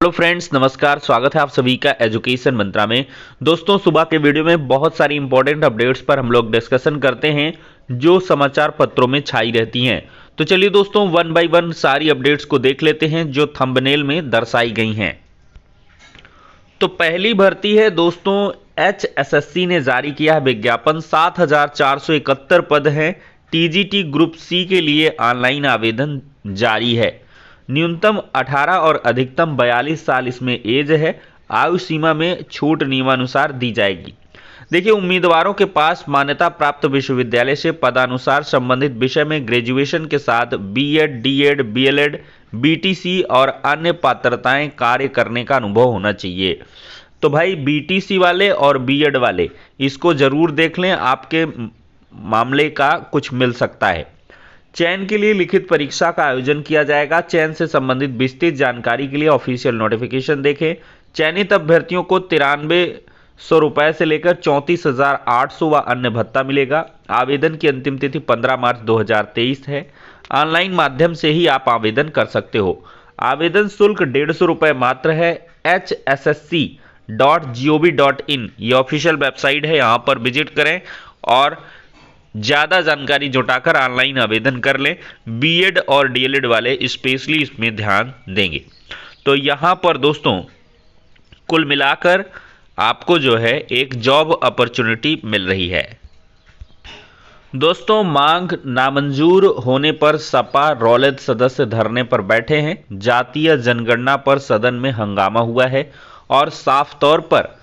Hello friends, नमस्कार। स्वागत है आप सभी का एजुकेशन मंत्रा में। दोस्तों, सुबह के वीडियो में बहुत सारी इंपॉर्टेंट अपडेट्स पर हम लोग डिस्कशन करते हैं जो समाचार पत्रों में छाई रहती हैं। तो चलिए दोस्तों, वन बाय वन सारी अपडेट्स को देख लेते हैं जो थंबनेल में दर्शाई गई हैं। तो पहली भर्ती है दोस्तों, एचएसएससी ने जारी किया है विज्ञापन। 7,471 पद हैं। टीजीटी ग्रुप सी के लिए ऑनलाइन आवेदन जारी है। न्यूनतम 18 और अधिकतम 42 साल इसमें एज है। आयु सीमा में छूट नियमानुसार दी जाएगी। देखिए, उम्मीदवारों के पास मान्यता प्राप्त विश्वविद्यालय से पदानुसार संबंधित विषय में ग्रेजुएशन के साथ बीएड, डीएड, बीएलएड, बीटीसी और अन्य पात्रताएं कार्य करने का अनुभव होना चाहिए। तो भाई, बीटीसी वाले और बीएड वाले इसको जरूर देख लें, आपके मामले का कुछ मिल सकता है। चयन के लिए लिखित परीक्षा का आयोजन किया जाएगा। चयन से संबंधित विस्तृत जानकारी के लिए ऑफिशियल नोटिफिकेशन देखें। चयनित अभ्यर्थियों को 9300 रुपए से लेकर 34,800 व अन्य भत्ता मिलेगा। आवेदन की अंतिम तिथि 15 मार्च 2023 है। ऑनलाइन माध्यम से ही आप आवेदन कर सकते हो। आवेदन शुल्क 150 रुपए मात्र है। hssc.gov.in ये ऑफिशियल वेबसाइट है, यहाँ पर विजिट करें और ज़्यादा जानकारी जुटाकर ऑनलाइन आवेदन कर लें। बीएड और डीएलएड वाले स्पेशली इसमें ध्यान देंगे। तो यहाँ पर दोस्तों कुल मिलाकर आपको जो है एक जॉब अपॉर्चुनिटी मिल रही है। दोस्तों, मांग नामंजूर होने पर सपा रालोद सदस्य धरने पर बैठे हैं। जातीय जनगणना पर सदन में हंगामा हुआ है और साफ तौर पर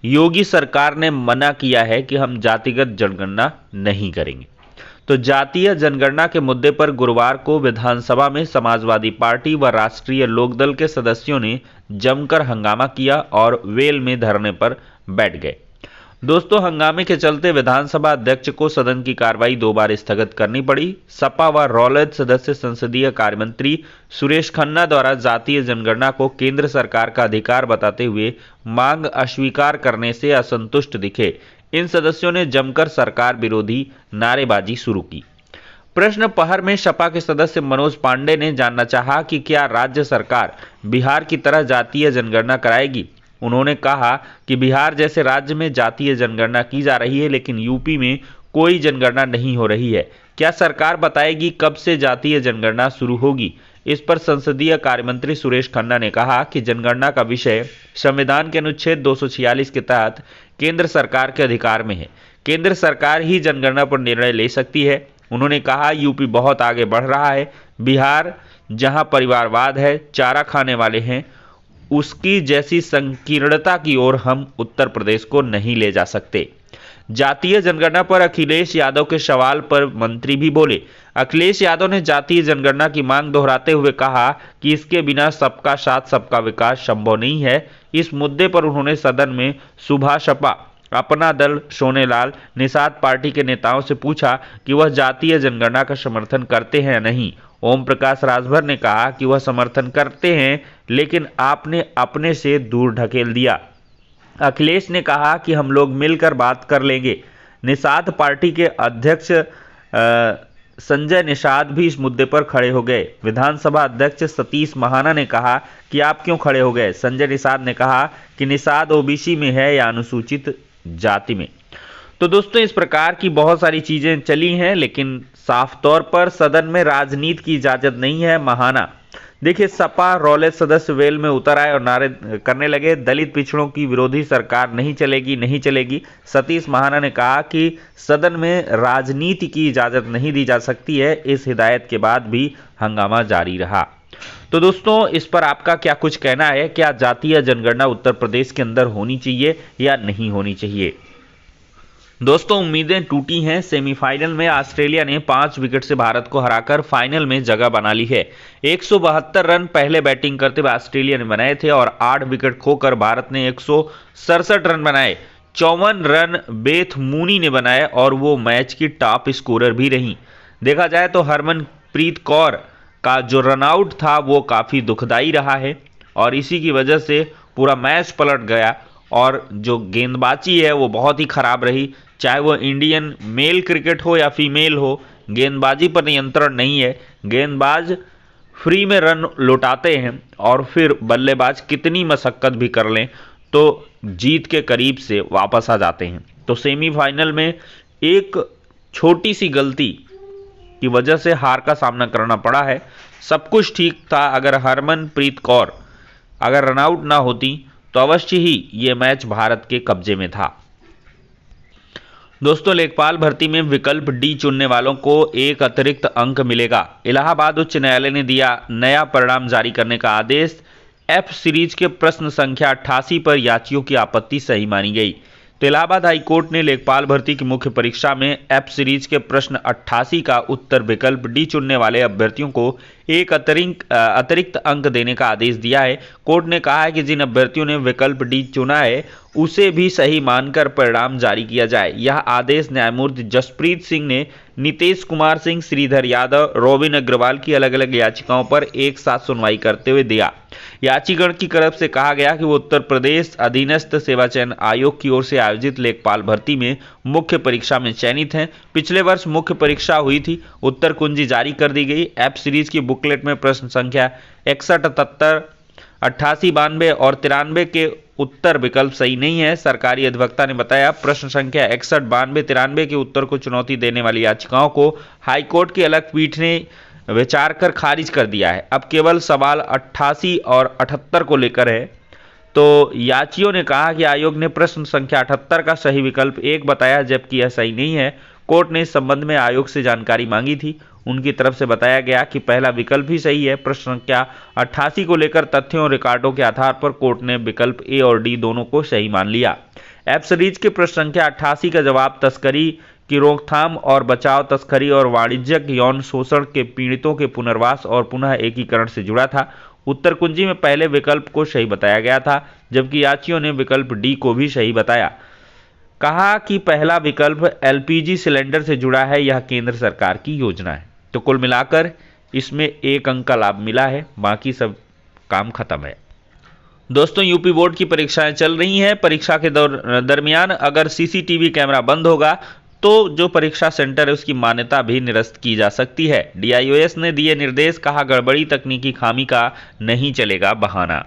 योगी सरकार ने मना किया है कि हम जातिगत जनगणना नहीं करेंगे। तो जातीय जनगणना के मुद्दे पर गुरुवार को विधानसभा में समाजवादी पार्टी व राष्ट्रीय लोकदल के सदस्यों ने जमकर हंगामा किया और वेल में धरने पर बैठ गए। दोस्तों, हंगामे के चलते विधानसभा अध्यक्ष को सदन की कार्रवाई 2 बार स्थगित करनी पड़ी। सपा व रालोद सदस्य संसदीय कार्य मंत्री सुरेश खन्ना द्वारा जातीय जनगणना को केंद्र सरकार का अधिकार बताते हुए मांग अस्वीकार करने से असंतुष्ट दिखे। इन सदस्यों ने जमकर सरकार विरोधी नारेबाजी शुरू की। प्रश्न प्रहर में सपा के सदस्य मनोज पांडे ने जानना चाहा कि क्या राज्य सरकार बिहार की तरह जातीय जनगणना कराएगी। उन्होंने कहा कि बिहार जैसे राज्य में जातीय जनगणना की जा रही है, लेकिन यूपी में कोई जनगणना नहीं हो रही है। क्या सरकार बताएगी कब से जातीय जनगणना शुरू होगी। इस पर संसदीय कार्य मंत्री सुरेश खन्ना ने कहा कि जनगणना का विषय संविधान के अनुच्छेद 246 के तहत केंद्र सरकार के अधिकार में है। केंद्र सरकार ही जनगणना पर निर्णय ले सकती है। उन्होंने कहा, यूपी बहुत आगे बढ़ रहा है। बिहार जहां परिवारवाद है, चारा खाने वाले हैं, उसकी जैसी संकीर्णता की ओर हम उत्तर प्रदेश को नहीं ले जा सकते। जातीय जनगणना पर अखिलेश यादव के सवाल पर मंत्री भी बोले। अखिलेश यादव ने जातीय जनगणना की मांग दोहराते हुए कहा कि इसके बिना सबका साथ सबका विकास संभव नहीं है। इस मुद्दे पर उन्होंने सदन में सुभा सपा, अपना दल, सोनेलाल, निषाद पार्टी के नेताओं से पूछा कि वह जातीय जनगणना का समर्थन करते हैं या नहीं। ओम प्रकाश राजभर ने कहा कि वह समर्थन करते हैं, लेकिन आपने अपने से दूर ढकेल दिया। अखिलेश ने कहा कि हम लोग मिलकर बात कर लेंगे। निषाद पार्टी के अध्यक्ष संजय निषाद भी इस मुद्दे पर खड़े हो गए। विधानसभा अध्यक्ष सतीश महाना ने कहा कि आप क्यों खड़े हो गए। संजय निषाद ने कहा कि निषाद ओबीसी में है या अनुसूचित जाति में। तो दोस्तों, इस प्रकार की बहुत सारी चीजें चली हैं, लेकिन साफ तौर पर सदन में राजनीति की इजाजत नहीं है। महाना देखिए, सपा रालोद सदस्य वेल में उतर आए और नारे करने लगे, दलित पिछड़ों की विरोधी सरकार नहीं चलेगी, नहीं चलेगी। सतीश महाना ने कहा कि सदन में राजनीति की इजाजत नहीं दी जा सकती है। इस हिदायत के बाद भी हंगामा जारी रहा। तो दोस्तों, इस पर आपका क्या कुछ कहना है। क्या जातीय जनगणना उत्तर प्रदेश के अंदर होनी चाहिए या नहीं होनी चाहिए। दोस्तों, उम्मीदें टूटी हैं। सेमीफाइनल में ऑस्ट्रेलिया ने 5 विकेट से भारत को हराकर फाइनल में जगह बना ली है। 172 रन पहले बैटिंग करते हुए ऑस्ट्रेलिया ने बनाए थे और 8 विकेट खोकर भारत ने 167 रन बनाए। 54 रन बेथ मूनी ने बनाए और वो मैच की टॉप स्कोरर भी रही। देखा जाए तो हरमनप्रीत कौर का जो रनआउट था वो काफ़ी दुखदाई रहा है और इसी की वजह से पूरा मैच पलट गया और जो गेंदबाजी है वो बहुत ही खराब रही। चाहे वो इंडियन मेल क्रिकेट हो या फीमेल हो, गेंदबाजी पर नियंत्रण नहीं है। गेंदबाज फ्री में रन लौटाते हैं और फिर बल्लेबाज कितनी मशक्कत भी कर लें तो जीत के करीब से वापस आ जाते हैं। तो सेमीफाइनल में एक छोटी सी गलती की वजह से हार का सामना करना पड़ा है। सब कुछ ठीक था, अगर हरमनप्रीत कौर अगर रनआउट ना होती तो अवश्य ही ये मैच भारत के कब्जे में था। दोस्तों, लेखपाल भर्ती में विकल्प डी चुनने वालों को एक अतिरिक्त अंक मिलेगा। इलाहाबाद उच्च न्यायालय ने दिया नया परिणाम जारी करने का आदेश। एफ सीरीज के प्रश्न संख्या 88 पर याचियों की आपत्ति सही मानी गई। तो इलाहाबाद हाईकोर्ट ने लेखपाल भर्ती की मुख्य परीक्षा में एफ सीरीज के प्रश्न 88 का उत्तर विकल्प डी चुनने वाले अभ्यर्थियों को एक अतिरिक्त अंक देने का आदेश दिया है। कोर्ट ने कहा है कि जिन अभ्यर्थियों ने विकल्प डी चुना है उसे भी सही मानकर परिणाम जारी किया जाए। यह आदेश न्यायमूर्ति जसप्रीत सिंह ने नीतीश कुमार सिंह, श्रीधर यादव, रोबिन अग्रवाल की अलग अलग याचिकाओं पर एक साथ सुनवाई करते हुए दिया। याचिकाकर्ता की तरफ से कहा गया कि वो उत्तर प्रदेश अधीनस्थ सेवा चयन आयोग की ओर से आयोजित लेखपाल भर्ती में मुख्य परीक्षा में चयनित हैं। पिछले वर्ष मुख्य परीक्षा हुई थी, उत्तर कुंजी जारी कर दी गई। एफ सीरीज की बुकलेट में प्रश्न संख्या 61, 77, 88, 92 और 93 के उत्तर विकल्प सही नहीं है। सरकारी अधिवक्ता ने बताया प्रश्न संख्या 61, 92, 93 के उत्तर को चुनौती देने वाली याचिकाओं को हाईकोर्ट की अलग पीठ ने विचार कर खारिज कर दिया है। अब केवल सवाल 88 और 78 को लेकर है। तो याचियों ने कहा कि आयोग ने प्रश्न संख्या 78 का सही विकल्प 1 बताया, जबकि यह सही नहीं है। कोर्ट ने इस संबंध में आयोग से जानकारी मांगी थी। उनकी तरफ से बताया गया कि पहला विकल्प ही सही है। प्रश्न संख्या 88 को लेकर तथ्यों और रिकॉर्डों के आधार पर कोर्ट ने विकल्प ए और डी दोनों को सही मान लिया। एफ सीरीज के प्रश्न संख्या 88 का जवाब तस्करी की रोकथाम और बचाव, तस्करी और वाणिज्यिक यौन शोषण के पीड़ितों के पुनर्वास और पुनः एकीकरण से जुड़ा था। उत्तर कुंजी में पहले विकल्प को सही बताया गया था, जबकि याचियों ने विकल्प डी को भी सही बताया। कहा कि पहला विकल्प एलपीजी सिलेंडर से जुड़ा है, यह केंद्र सरकार की योजना है। तो कुल मिलाकर इसमें 1 अंक का लाभ मिला है, बाकी सब काम खत्म है। दोस्तों, यूपी बोर्ड की परीक्षाएं चल रही हैं। परीक्षा के दरमियान अगर सीसीटीवी कैमरा बंद होगा तो जो परीक्षा सेंटर है उसकी मान्यता भी निरस्त की जा सकती है। डीआईओएस ने दिए निर्देश, कहा गड़बड़ी तकनीकी खामी का नहीं चलेगा बहाना।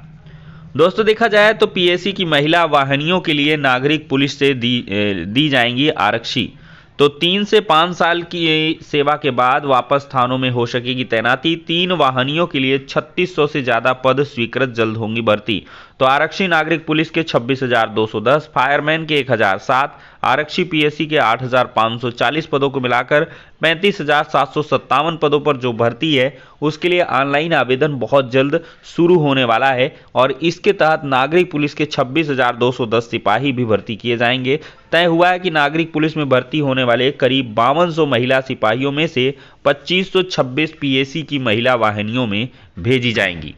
दोस्तों, देखा जाए तो पीएससी की महिला वाहिनियों के लिए नागरिक पुलिस से दी जाएंगी आरक्षी। तो 3 से 5 साल की सेवा के बाद वापस थानों में हो सकेगी तैनाती। 3 वाहिनियों के लिए 3600 से ज़्यादा पद स्वीकृत, जल्द होंगी भर्ती। तो आरक्षी नागरिक पुलिस के 26,210, फायरमैन के 1007, आरक्षी पीएससी के 8,540 पदों को मिलाकर 35,757 पदों पर जो भर्ती है उसके लिए ऑनलाइन आवेदन बहुत जल्द शुरू होने वाला है और इसके तहत नागरिक पुलिस के 26,210 सिपाही भी भर्ती किए जाएंगे। तय हुआ है कि नागरिक पुलिस में भर्ती होने वाले करीब 5200 महिला सिपाहियों में से 2526 पीएससी की महिला वाहिनियों में भेजी जाएंगी।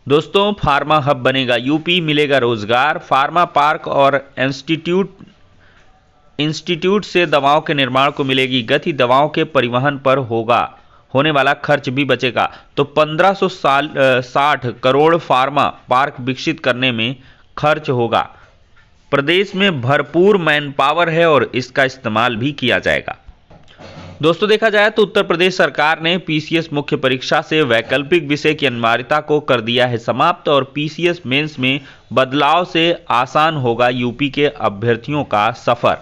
दोस्तों, फार्मा हब बनेगा यूपी, मिलेगा रोजगार। फार्मा पार्क और इंस्टीट्यूट से दवाओं के निर्माण को मिलेगी गति। दवाओं के परिवहन पर होने वाला खर्च भी बचेगा। तो 1560 करोड़ फार्मा पार्क विकसित करने में खर्च होगा। प्रदेश में भरपूर मैन पावर है और इसका इस्तेमाल भी किया जाएगा। दोस्तों, देखा जाए तो उत्तर प्रदेश सरकार ने पीसीएस मुख्य परीक्षा से वैकल्पिक विषय की अनिवार्यता को कर दिया है समाप्त और पीसीएस मेंस में बदलाव से आसान होगा यूपी के अभ्यर्थियों का सफर।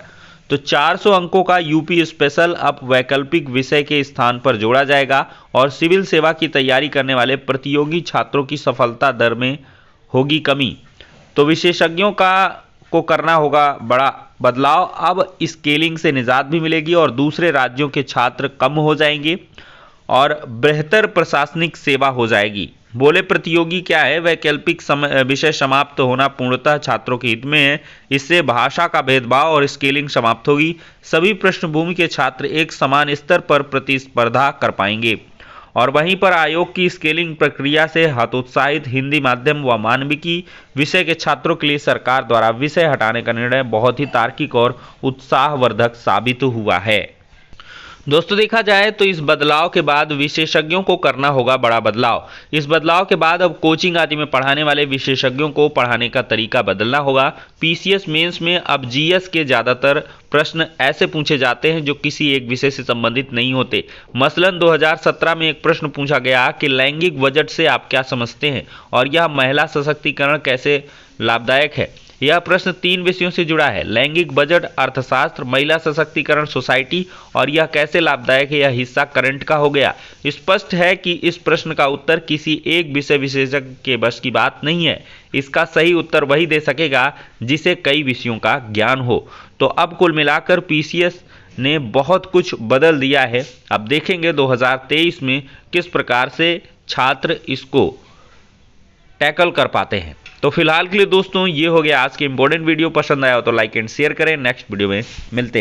तो 400 अंकों का यूपी स्पेशल अब वैकल्पिक विषय के स्थान पर जोड़ा जाएगा और सिविल सेवा की तैयारी करने वाले प्रतियोगी छात्रों की सफलता दर में होगी कमी। तो विशेषज्ञों को करना होगा बड़ा बदलाव। अब स्केलिंग से निजात भी मिलेगी और दूसरे राज्यों के छात्र कम हो जाएंगे और बेहतर प्रशासनिक सेवा हो जाएगी। बोले प्रतियोगी क्या है, वैकल्पिक विषय समाप्त होना पूर्णतः छात्रों के हित में है। इससे भाषा का भेदभाव और स्केलिंग समाप्त होगी। सभी पृष्ठभूमि के छात्र एक समान स्तर पर प्रतिस्पर्धा कर पाएंगे और वहीं पर आयोग की स्केलिंग प्रक्रिया से हतोत्साहित हिंदी माध्यम व मानविकी विषय के छात्रों के लिए सरकार द्वारा विषय हटाने का निर्णय बहुत ही तार्किक और उत्साहवर्धक साबित हुआ है। दोस्तों देखा जाए तो इस बदलाव के बाद विशेषज्ञों को करना होगा बड़ा बदलाव। इस बदलाव के बाद अब कोचिंग आदि में पढ़ाने वाले विशेषज्ञों को पढ़ाने का तरीका बदलना होगा। पीसीएस मेंस में अब जीएस के ज़्यादातर प्रश्न ऐसे पूछे जाते हैं जो किसी एक विषय से संबंधित नहीं होते। मसलन 2017 में एक प्रश्न पूछा गया कि लैंगिक बजट से आप क्या समझते हैं और यह महिला सशक्तिकरण कैसे लाभदायक है। यह प्रश्न 3 विषयों से जुड़ा है, लैंगिक बजट, अर्थशास्त्र, महिला सशक्तिकरण सोसाइटी और यह कैसे लाभदायक है। यह हिस्सा करंट का हो गया। स्पष्ट है कि इस प्रश्न का उत्तर किसी एक विषय विशेषज्ञ के बस की बात नहीं है। इसका सही उत्तर वही दे सकेगा जिसे कई विषयों का ज्ञान हो। तो अब कुल मिलाकर पीसीएस ने बहुत कुछ बदल दिया है। अब देखेंगे 2023 में किस प्रकार से छात्र इसको टैकल कर पाते हैं। तो फिलहाल के लिए दोस्तों ये हो गया आज के इंपॉर्टेंट वीडियो। पसंद आया हो तो लाइक एंड शेयर करें। नेक्स्ट वीडियो में मिलते हैं।